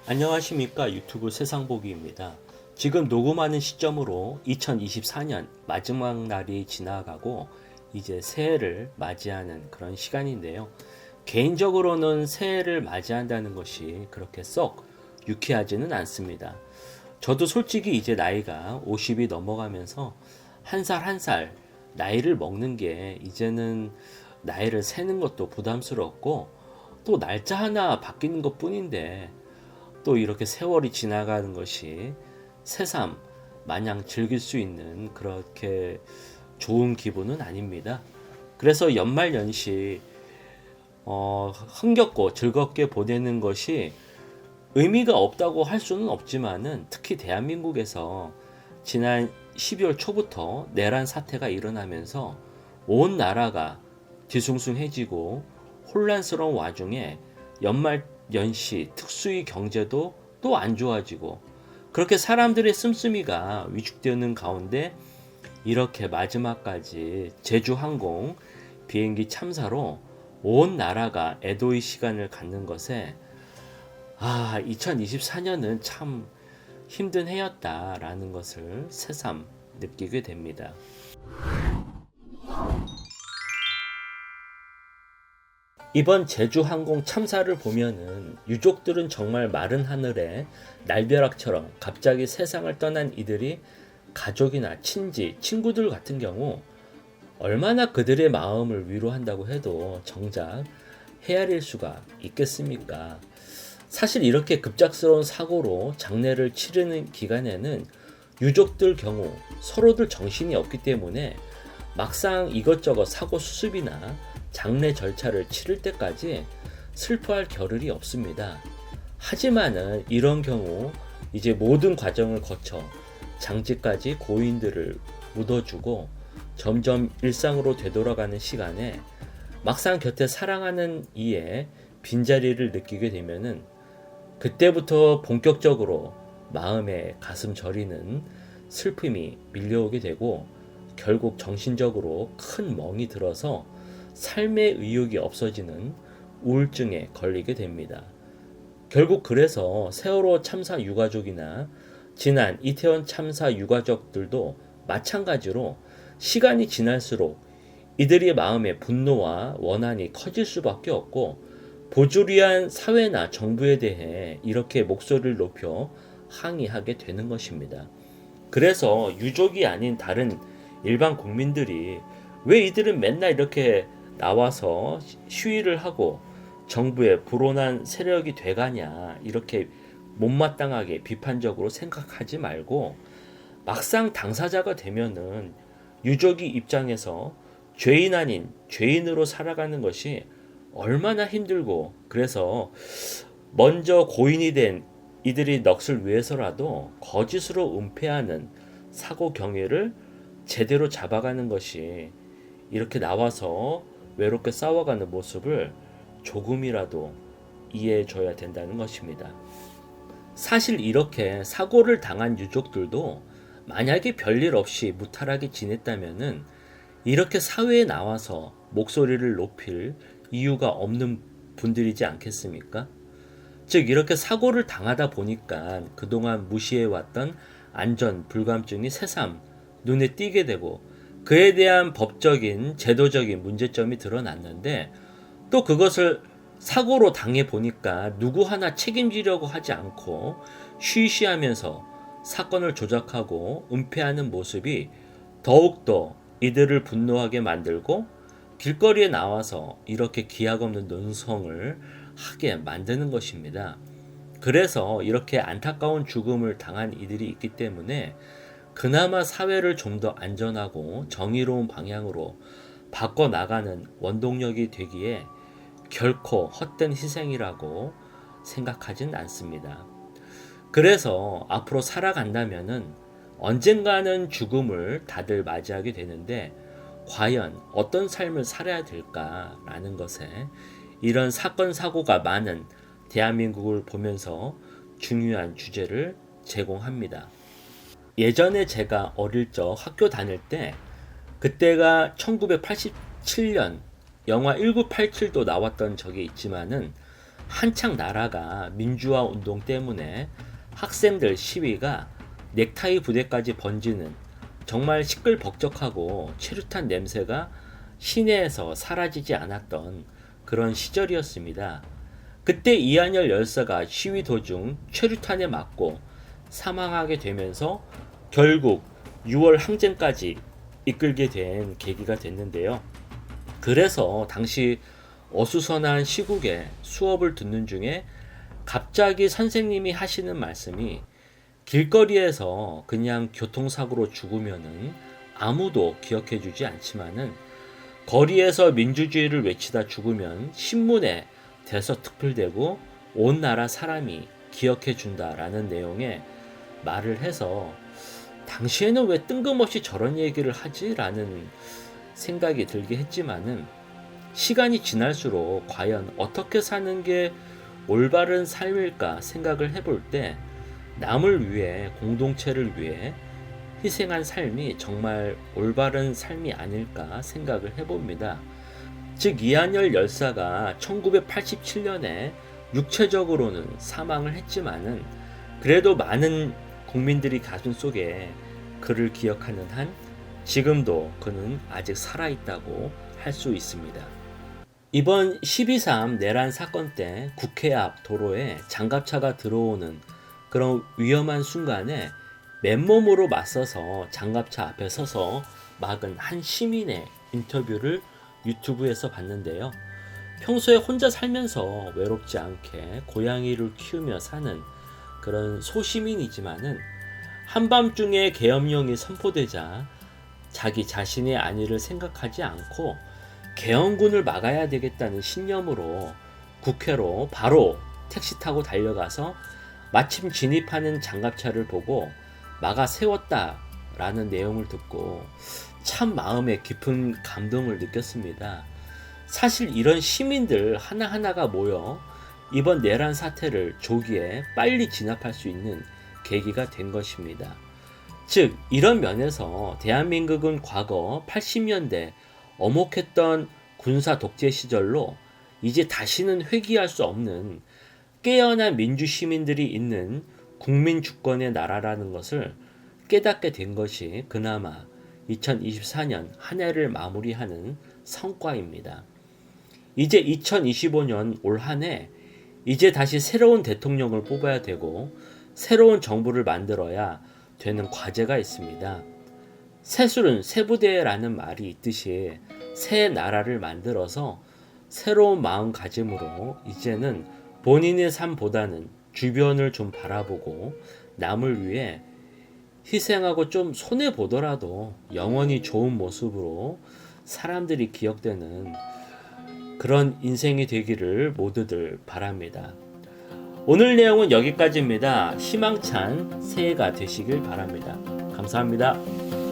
안녕하십니까. 유튜브 세상보기입니다. 지금 녹음하는 시점으로 2024년 마지막 날이 지나가고 이제 새해를 맞이하는 그런 시간인데요. 개인적으로는 새해를 맞이한다는 것이 그렇게 썩 유쾌하지는 않습니다. 저도 솔직히 이제 나이가 50이 넘어가면서 한 살 한 살 나이를 먹는 게 이제는 나이를 세는 것도 부담스럽고 또 날짜 하나 바뀌는 것 뿐인데 또 이렇게 세월이 지나가는 것이 새삼 마냥 즐길 수 있는 그렇게 좋은 기분은 아닙니다. 그래서 연말연시 흥겹고 즐겁게 보내는 것이 의미가 없다고 할 수는 없지만은 특히 대한민국에서 지난 12월 초부터 내란 사태가 일어나면서 온 나라가 뒤숭숭해지고 혼란스러운 와중에 연말 연시 특수의 경제도 또 안 좋아지고 그렇게 사람들의 씀씀이가 위축되는 가운데 이렇게 마지막까지 제주항공 비행기 참사로 온 나라가 애도의 시간을 갖는 것에 2024년은 참 힘든 해였다라는 것을 새삼 느끼게 됩니다. 이번 제주항공 참사를 보면은 유족들은 정말 마른 하늘에 날벼락처럼 갑자기 세상을 떠난 이들이 가족이나 친지, 친구들 같은 경우 얼마나 그들의 마음을 위로한다고 해도 정작 헤아릴 수가 있겠습니까? 사실 이렇게 급작스러운 사고로 장례를 치르는 기간에는 유족들 경우 서로들 정신이 없기 때문에 막상 이것저것 사고 수습이나 장례 절차를 치를 때까지 슬퍼할 겨를이 없습니다. 하지만은 이런 경우 이제 모든 과정을 거쳐 장지까지 고인들을 묻어주고 점점 일상으로 되돌아가는 시간에 막상 곁에 사랑하는 이의 빈자리를 느끼게 되면은 그때부터 본격적으로 마음에 가슴 저리는 슬픔이 밀려오게 되고 결국 정신적으로 큰 멍이 들어서 삶의 의욕이 없어지는 우울증에 걸리게 됩니다. 결국 그래서 세월호 참사 유가족이나 지난 이태원 참사 유가족들도 마찬가지로 시간이 지날수록 이들의 마음의 분노와 원한이 커질 수밖에 없고 보조리한 사회나 정부에 대해 이렇게 목소리를 높여 항의하게 되는 것입니다. 그래서 유족이 아닌 다른 일반 국민들이 왜 이들은 맨날 이렇게 나와서 시위를 하고 정부의 불온한 세력이 돼가냐 이렇게 못마땅하게 비판적으로 생각하지 말고 막상 당사자가 되면은 유족이 입장에서 죄인 아닌 죄인으로 살아가는 것이 얼마나 힘들고 그래서 먼저 고인이 된 이들이 넋을 위해서라도 거짓으로 은폐하는 사고 경위를 제대로 잡아가는 것이 이렇게 나와서 외롭게 싸워가는 모습을 조금이라도 이해해 줘야 된다는 것입니다. 사실 이렇게 사고를 당한 유족들도 만약에 별일 없이 무탈하게 지냈다면은 이렇게 사회에 나와서 목소리를 높일 이유가 없는 분들이지 않겠습니까? 즉 이렇게 사고를 당하다 보니까 그동안 무시해왔던 안전 불감증이 새삼 눈에 띄게 되고 그에 대한 법적인 제도적인 문제점이 드러났는데 또 그것을 사고로 당해 보니까 누구 하나 책임지려고 하지 않고 쉬쉬하면서 사건을 조작하고 은폐하는 모습이 더욱더 이들을 분노하게 만들고 길거리에 나와서 이렇게 기약 없는 논성을 하게 만드는 것입니다. 그래서 이렇게 안타까운 죽음을 당한 이들이 있기 때문에 그나마 사회를 좀 더 안전하고 정의로운 방향으로 바꿔나가는 원동력이 되기에 결코 헛된 희생이라고 생각하진 않습니다. 그래서 앞으로 살아간다면은 언젠가는 죽음을 다들 맞이하게 되는데 과연 어떤 삶을 살아야 될까라는 것에 이런 사건 사고가 많은 대한민국을 보면서 중요한 주제를 제공합니다. 예전에 제가 어릴 적 학교 다닐 때 그때가 1987년 영화 1987도 나왔던 적이 있지만은 한창 나라가 민주화 운동 때문에 학생들 시위가 넥타이 부대까지 번지는 정말 시끌벅적하고 최루탄 냄새가 시내에서 사라지지 않았던 그런 시절이었습니다. 그때 이한열 열사가 시위 도중 최루탄에 맞고 사망하게 되면서 결국 6월 항쟁까지 이끌게 된 계기가 됐는데요. 그래서 당시 어수선한 시국에 수업을 듣는 중에 갑자기 선생님이 하시는 말씀이 길거리에서 그냥 교통사고로 죽으면은 아무도 기억해주지 않지만은 거리에서 민주주의를 외치다 죽으면 신문에 대서특필되고 온 나라 사람이 기억해준다라는 내용의 말을 해서 당시에는 왜 뜬금없이 저런 얘기를 하지라는 생각이 들게 했지만은 시간이 지날수록 과연 어떻게 사는 게 올바른 삶일까 생각을 해볼 때 남을 위해 공동체를 위해 희생한 삶이 정말 올바른 삶이 아닐까 생각을 해봅니다. 즉 이한열 열사가 1987년에 육체적으로는 사망을 했지만은 그래도 많은 국민들이 가슴속에 그를 기억하는 한 지금도 그는 아직 살아있다고 할 수 있습니다. 이번 12.3 내란 사건 때 국회 앞 도로에 장갑차가 들어오는 그런 위험한 순간에 맨몸으로 맞서서 장갑차 앞에 서서 막은 한 시민의 인터뷰를 유튜브에서 봤는데요. 평소에 혼자 살면서 외롭지 않게 고양이를 키우며 사는 그런 소시민이지만은 한밤중에 계엄령이 선포되자 자기 자신의 안위를 생각하지 않고 계엄군을 막아야 되겠다는 신념으로 국회로 바로 택시 타고 달려가서 마침 진입하는 장갑차를 보고 막아 세웠다라는 내용을 듣고 참 마음에 깊은 감동을 느꼈습니다. 사실 이런 시민들 하나하나가 모여 이번 내란 사태를 조기에 빨리 진압할 수 있는 계기가 된 것입니다. 즉 이런 면에서 대한민국은 과거 80년대 엄혹했던 군사 독재 시절로 이제 다시는 회귀할 수 없는 깨어난 민주 시민들이 있는 국민 주권의 나라라는 것을 깨닫게 된 것이 그나마 2024년 한 해를 마무리하는 성과입니다. 이제 2025년 올 한 해 이제 다시 새로운 대통령을 뽑아야 되고 새로운 정부를 만들어야 되는 과제가 있습니다. 새술은 새부대라는 말이 있듯이 새 나라를 만들어서 새로운 마음가짐으로 이제는 본인의 삶보다는 주변을 좀 바라보고 남을 위해 희생하고 좀 손해보더라도 영원히 좋은 모습으로 사람들이 기억되는 그런 인생이 되기를 모두들 바랍니다. 오늘 내용은 여기까지입니다. 희망찬 새해가 되시길 바랍니다. 감사합니다.